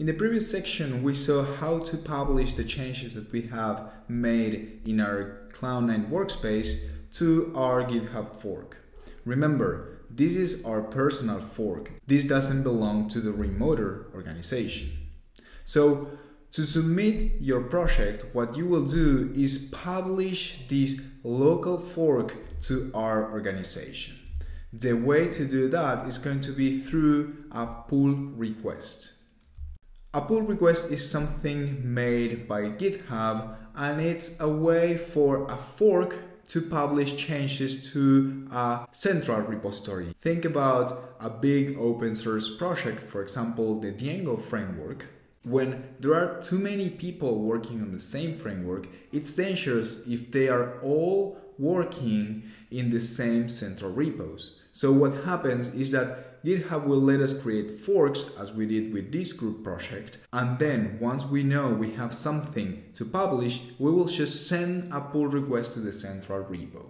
In the previous section, we saw how to publish the changes that we have made in our Cloud9 workspace to our GitHub fork. Remember, this is our personal fork. This doesn't belong to the rmotr organization. So, to submit your project, what you will do is publish this local fork to our organization. The way to do that is going to be through a pull request. A pull request is something made by GitHub, and it's a way for a fork to publish changes to a central repository. Think about a big open source project, for example, the Django framework. When there are too many people working on the same framework, it's dangerous if they are all working in the same central repos. So what happens is that GitHub will let us create forks, as we did with this group project, and then once we know we have something to publish, we will just send a pull request to the central repo.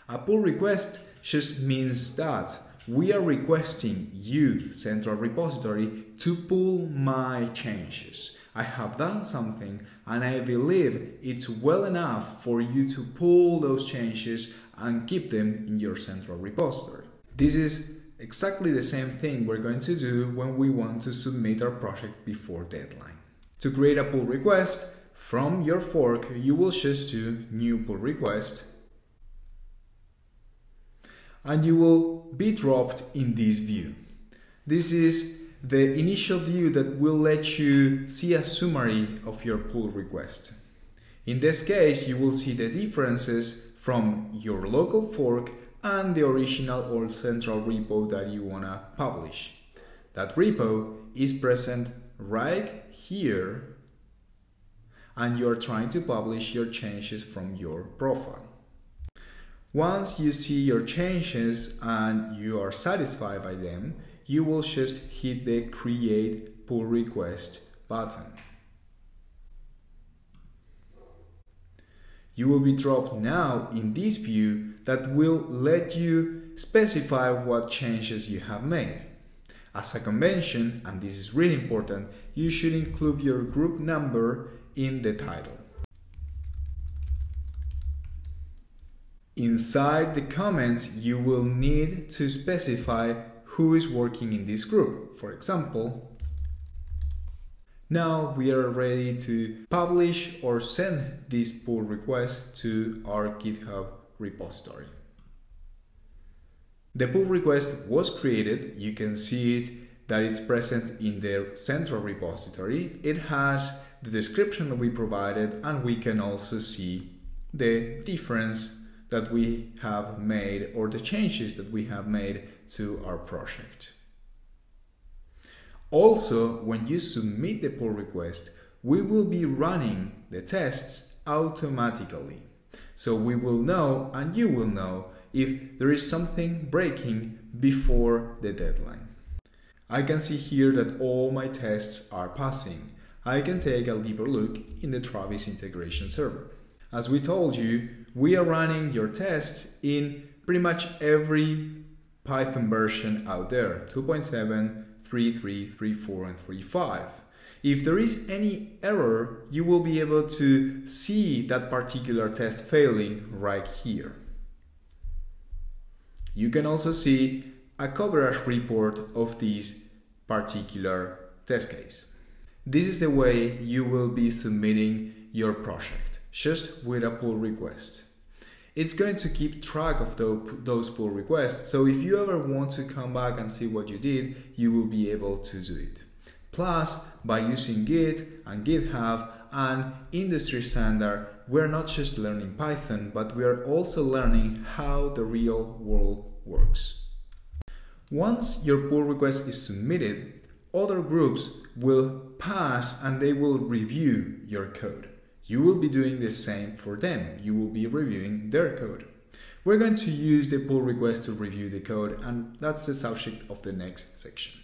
A pull request just means that we are requesting you, central repository, to pull my changes. I have done something and I believe it's well enough for you to pull those changes and keep them in your central repository. This is exactly the same thing we're going to do when we want to submit our project before deadline. To create a pull request from your fork, you will just do new pull request, and you will be dropped in this view. This is the initial view that will let you see a summary of your pull request. In this case, you will see the differences from your local fork and the original or central repo that you want to publish. That repo is present right here, and you're trying to publish your changes from your profile. Once you see your changes and you are satisfied by them, you will just hit the Create Pull Request button. You will be dropped now in this view that will let you specify what changes you have made. As a convention, and this is really important, you should include your group number in the title. Inside the comments, you will need to specify who is working in this group. For example, now we are ready to publish or send this pull request to our GitHub repository. The pull request was created. You can see it that it's present in the central repository. It has the description that we provided, and we can also see the difference that we have made or the changes that we have made to our project. Also, when you submit the pull request, we will be running the tests automatically. So we will know, and you will know, if there is something breaking before the deadline. I can see here that all my tests are passing. I can take a deeper look in the Travis integration server. As we told you, we are running your tests in pretty much every Python version out there, 2.7, 3.3, 3.4, and 3.5. If there is any error, you will be able to see that particular test failing right here. You can also see a coverage report of this particular test case. This is the way you will be submitting your project, just with a pull request. It's going to keep track of those pull requests, so if you ever want to come back and see what you did, you will be able to do it. Plus, by using Git and GitHub and industry standard, we're not just learning Python, but we are also learning how the real world works. Once your pull request is submitted, other groups will pass and they will review your code. You will be doing the same for them. You will be reviewing their code. We're going to use the pull request to review the code, and that's the subject of the next section.